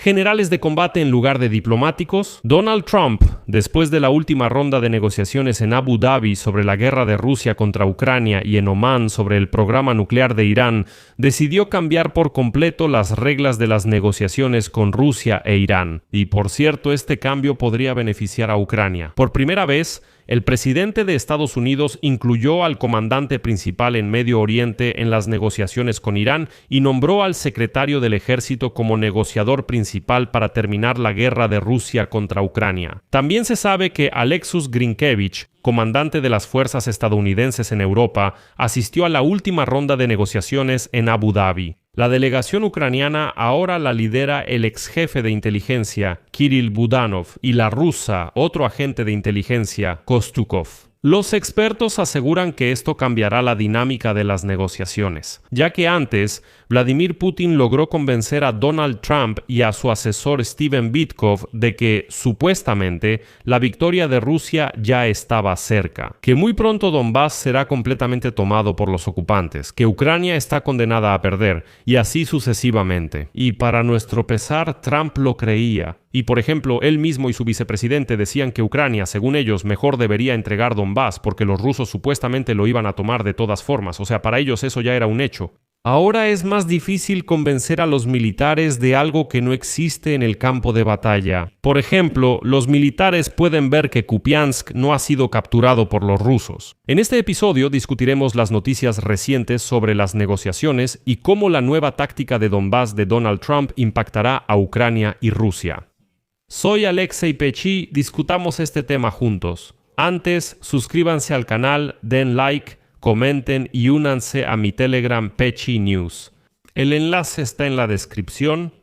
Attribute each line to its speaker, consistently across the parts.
Speaker 1: generales de combate en lugar de diplomáticos? Donald Trump, después de la última ronda de negociaciones en Abu Dhabi sobre la guerra de Rusia contra Ucrania y en Omán sobre el programa nuclear de Irán, decidió cambiar por completo las reglas de las negociaciones con Rusia e Irán. Y por cierto, este cambio podría beneficiar a Ucrania. Por primera vez, el presidente de Estados Unidos incluyó al comandante principal en Medio Oriente en las negociaciones con Irán y nombró al secretario del ejército como negociador principal para terminar la guerra de Rusia contra Ucrania. También se sabe que Alexus Grinkevich, comandante de las fuerzas estadounidenses en Europa, asistió a la última ronda de negociaciones en Abu Dhabi. La delegación ucraniana ahora la lidera el ex jefe de inteligencia, Kirill Budanov, y la rusa, otro agente de inteligencia, Kostukov. Los expertos aseguran que esto cambiará la dinámica de las negociaciones, ya que antes, Vladimir Putin logró convencer a Donald Trump y a su asesor Steven Witkoff de que, supuestamente, la victoria de Rusia ya estaba cerca, que muy pronto Donbass será completamente tomado por los ocupantes, que Ucrania está condenada a perder, y así sucesivamente. Y para nuestro pesar, Trump lo creía. Y, por ejemplo, él mismo y su vicepresidente decían que Ucrania, según ellos, mejor debería entregar Donbass porque los rusos supuestamente lo iban a tomar de todas formas. O sea, para ellos eso ya era un hecho. Ahora es más difícil convencer a los militares de algo que no existe en el campo de batalla. Por ejemplo, los militares pueden ver que Kupiansk no ha sido capturado por los rusos. En este episodio discutiremos las noticias recientes sobre las negociaciones y cómo la nueva táctica de Donbass de Donald Trump impactará a Ucrania y Rusia. Soy Alexei Pechi, discutamos este tema juntos. Antes, suscríbanse al canal, den like, comenten y únanse a mi Telegram Pechi News. El enlace está en la descripción.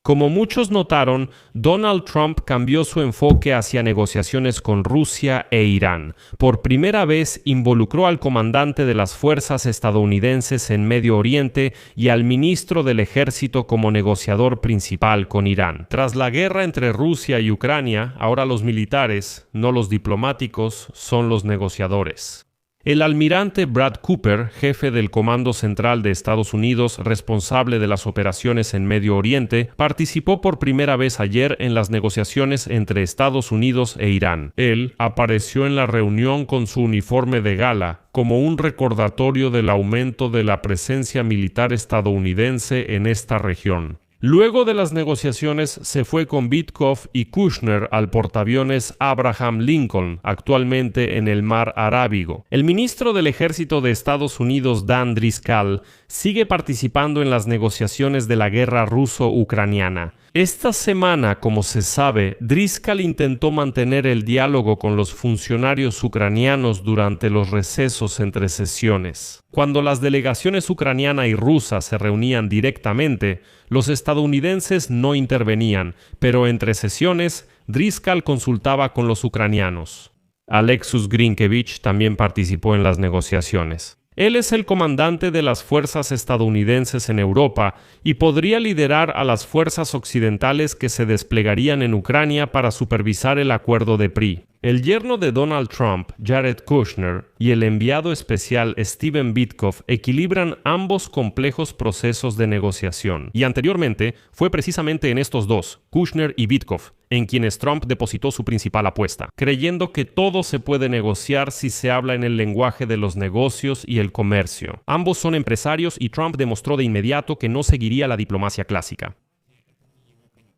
Speaker 1: Como muchos notaron, Donald Trump cambió su enfoque hacia negociaciones con Rusia e Irán. Por primera vez involucró al comandante de las fuerzas estadounidenses en Medio Oriente y al ministro del ejército como negociador principal con Irán. Tras la guerra entre Rusia y Ucrania, ahora los militares, no los diplomáticos, son los negociadores. El almirante Brad Cooper, jefe del Comando Central de Estados Unidos responsable de las operaciones en Medio Oriente, participó por primera vez ayer en las negociaciones entre Estados Unidos e Irán. Él apareció en la reunión con su uniforme de gala, como un recordatorio del aumento de la presencia militar estadounidense en esta región. Luego de las negociaciones se fue con Witkoff y Kushner al portaaviones Abraham Lincoln, actualmente en el Mar Arábigo. El ministro del Ejército de Estados Unidos, Dan Driscoll, sigue participando en las negociaciones de la guerra ruso-ucraniana. Esta semana, como se sabe, Driscoll intentó mantener el diálogo con los funcionarios ucranianos durante los recesos entre sesiones. Cuando las delegaciones ucraniana y rusa se reunían directamente, los estadounidenses no intervenían, pero entre sesiones, Driscoll consultaba con los ucranianos. Alexus Grinkevich también participó en las negociaciones. Él es el comandante de las fuerzas estadounidenses en Europa y podría liderar a las fuerzas occidentales que se desplegarían en Ucrania para supervisar el acuerdo de PRI. El yerno de Donald Trump, Jared Kushner, y el enviado especial Steven Witkoff equilibran ambos complejos procesos de negociación. Y anteriormente fue precisamente en estos dos, Kushner y Witkoff, en quienes Trump depositó su principal apuesta, creyendo que todo se puede negociar si se habla en el lenguaje de los negocios y el comercio. Ambos son empresarios y Trump demostró de inmediato que no seguiría la diplomacia clásica.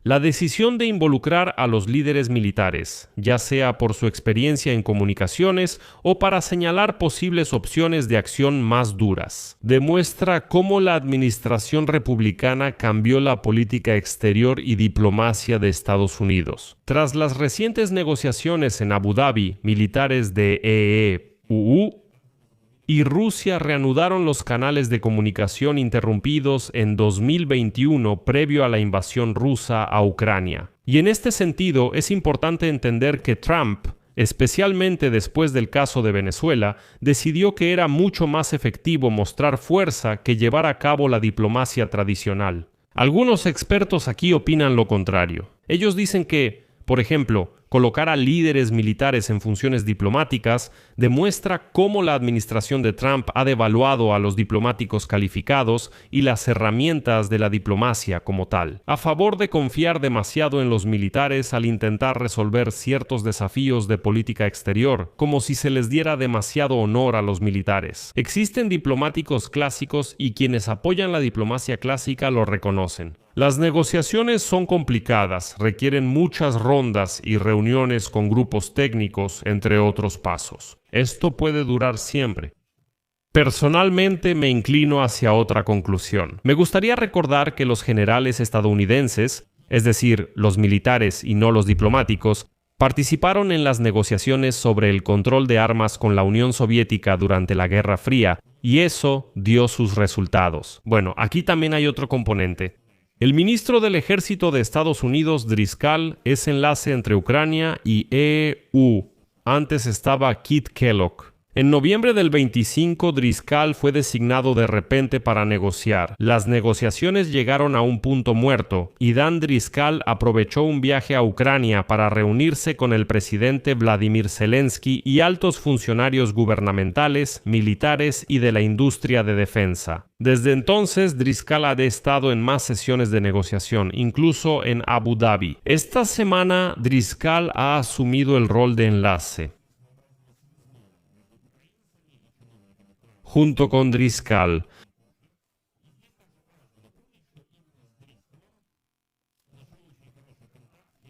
Speaker 1: La decisión de involucrar a los líderes militares, ya sea por su experiencia en comunicaciones o para señalar posibles opciones de acción más duras, demuestra cómo la administración republicana cambió la política exterior y diplomacia de Estados Unidos. Tras las recientes negociaciones en Abu Dhabi, militares de EEUU y Rusia reanudaron los canales de comunicación interrumpidos en 2021 previo a la invasión rusa a Ucrania. Y en este sentido es importante entender que Trump, especialmente después del caso de Venezuela, decidió que era mucho más efectivo mostrar fuerza que llevar a cabo la diplomacia tradicional. Algunos expertos aquí opinan lo contrario. Ellos dicen que, por ejemplo, colocar a líderes militares en funciones diplomáticas demuestra cómo la administración de Trump ha devaluado a los diplomáticos calificados y las herramientas de la diplomacia como tal, a favor de confiar demasiado en los militares al intentar resolver ciertos desafíos de política exterior, como si se les diera demasiado honor a los militares. Existen diplomáticos clásicos y quienes apoyan la diplomacia clásica lo reconocen. Las negociaciones son complicadas, requieren muchas rondas y reuniones con grupos técnicos, entre otros pasos. Esto puede durar siempre. Personalmente me inclino hacia otra conclusión. Me gustaría recordar que los generales estadounidenses, es decir, los militares y no los diplomáticos, participaron en las negociaciones sobre el control de armas con la Unión Soviética durante la Guerra Fría, y eso dio sus resultados. Bueno, aquí también hay otro componente. El ministro del Ejército de Estados Unidos, Driscoll, es enlace entre Ucrania y EU. Antes estaba Kit Kellogg. En noviembre del 25, Driscoll fue designado de repente para negociar. Las negociaciones llegaron a un punto muerto y Dan Driscoll aprovechó un viaje a Ucrania para reunirse con el presidente Vladimir Zelensky y altos funcionarios gubernamentales, militares y de la industria de defensa. Desde entonces, Driscoll ha estado en más sesiones de negociación, incluso en Abu Dhabi. Esta semana, Driscoll ha asumido el rol de enlace. Junto con Driscoll,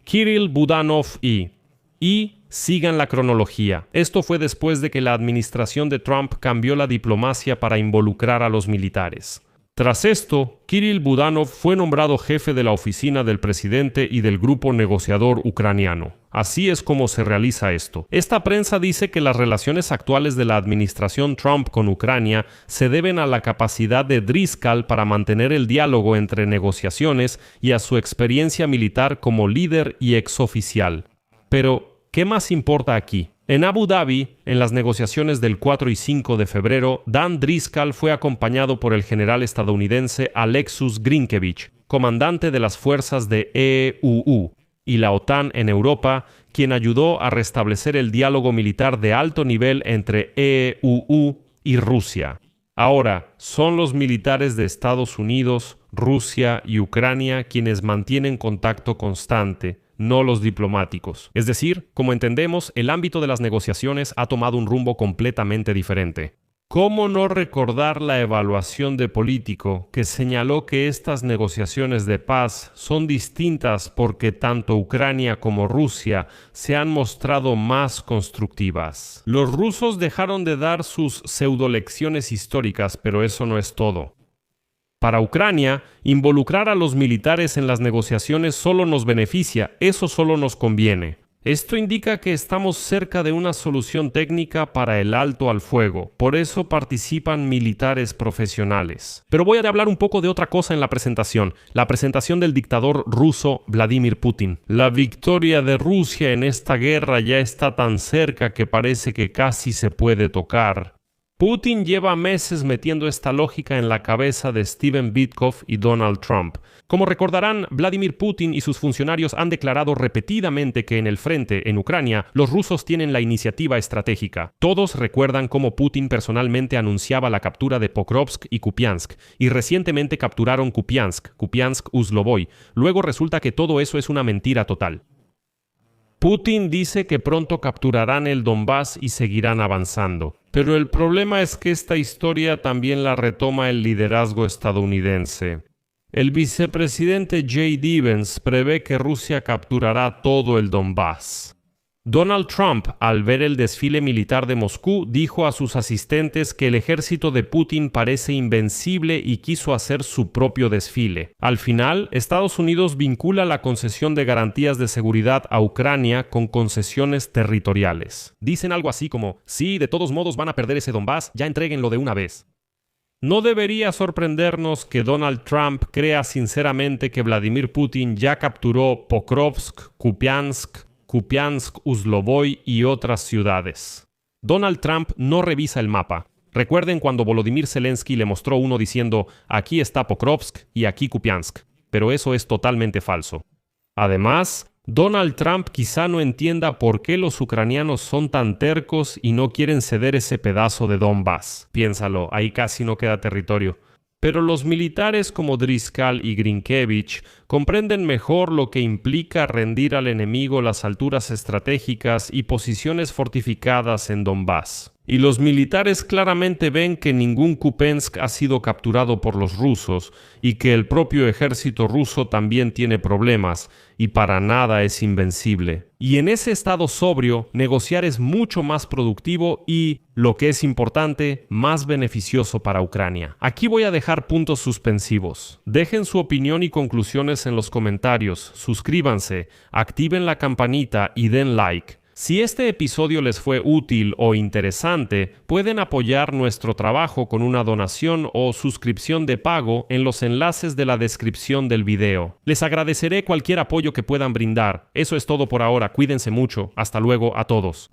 Speaker 1: Kirill Budanov y sigan la cronología. Esto fue después de que la administración de Trump cambió la diplomacia para involucrar a los militares. Tras esto, Kirill Budanov fue nombrado jefe de la oficina del presidente y del grupo negociador ucraniano. Así es como se realiza esto. Esta prensa dice que las relaciones actuales de la administración Trump con Ucrania se deben a la capacidad de Driscoll para mantener el diálogo entre negociaciones y a su experiencia militar como líder y exoficial. Pero, ¿qué más importa aquí? En Abu Dhabi, en las negociaciones del 4 y 5 de febrero, Dan Driscoll fue acompañado por el general estadounidense Alexus Grinkevich, comandante de las fuerzas de EUU y la OTAN en Europa, quien ayudó a restablecer el diálogo militar de alto nivel entre EUU y Rusia. Ahora, son los militares de Estados Unidos, Rusia y Ucrania quienes mantienen contacto constante, no los diplomáticos. Es decir, como entendemos, el ámbito de las negociaciones ha tomado un rumbo completamente diferente. ¿Cómo no recordar la evaluación de Político, que señaló que estas negociaciones de paz son distintas porque tanto Ucrania como Rusia se han mostrado más constructivas? Los rusos dejaron de dar sus pseudolecciones históricas, pero eso no es todo. Para Ucrania, involucrar a los militares en las negociaciones solo nos beneficia, eso solo nos conviene. Esto indica que estamos cerca de una solución técnica para el alto al fuego, por eso participan militares profesionales. Pero voy a hablar un poco de otra cosa en la presentación del dictador ruso Vladimir Putin. La victoria de Rusia en esta guerra ya está tan cerca que parece que casi se puede tocar. Putin lleva meses metiendo esta lógica en la cabeza de Steve Witkoff y Donald Trump. Como recordarán, Vladimir Putin y sus funcionarios han declarado repetidamente que en el frente, en Ucrania, los rusos tienen la iniciativa estratégica. Todos recuerdan cómo Putin personalmente anunciaba la captura de Pokrovsk y Kupiansk, y recientemente capturaron Kupiansk-Uzlovoy. Luego resulta que todo eso es una mentira total. Putin dice que pronto capturarán el Donbass y seguirán avanzando. Pero el problema es que esta historia también la retoma el liderazgo estadounidense. El vicepresidente J.D. Vance prevé que Rusia capturará todo el Donbass. Donald Trump, al ver el desfile militar de Moscú, dijo a sus asistentes que el ejército de Putin parece invencible y quiso hacer su propio desfile. Al final, Estados Unidos vincula la concesión de garantías de seguridad a Ucrania con concesiones territoriales. Dicen algo así como, sí, de todos modos van a perder ese Donbass, ya entréguenlo de una vez. No debería sorprendernos que Donald Trump crea sinceramente que Vladimir Putin ya capturó Pokrovsk, Kupiansk, Uzlovoy y otras ciudades. Donald Trump no revisa el mapa. Recuerden cuando Volodymyr Zelensky le mostró uno diciendo aquí está Pokrovsk y aquí Kupiansk, pero eso es totalmente falso. Además, Donald Trump quizá no entienda por qué los ucranianos son tan tercos y no quieren ceder ese pedazo de Donbass. Piénsalo, ahí casi no queda territorio. Pero los militares como Driscoll y Grinkiewicz comprenden mejor lo que implica rendir al enemigo las alturas estratégicas y posiciones fortificadas en Donbass. Y los militares claramente ven que ningún Kupiansk ha sido capturado por los rusos y que el propio ejército ruso también tiene problemas y para nada es invencible. Y en ese estado sobrio, negociar es mucho más productivo y, lo que es importante, más beneficioso para Ucrania. Aquí voy a dejar puntos suspensivos. Dejen su opinión y conclusiones en los comentarios, suscríbanse, activen la campanita y den like. Si este episodio les fue útil o interesante, pueden apoyar nuestro trabajo con una donación o suscripción de pago en los enlaces de la descripción del video. Les agradeceré cualquier apoyo que puedan brindar. Eso es todo por ahora. Cuídense mucho. Hasta luego a todos.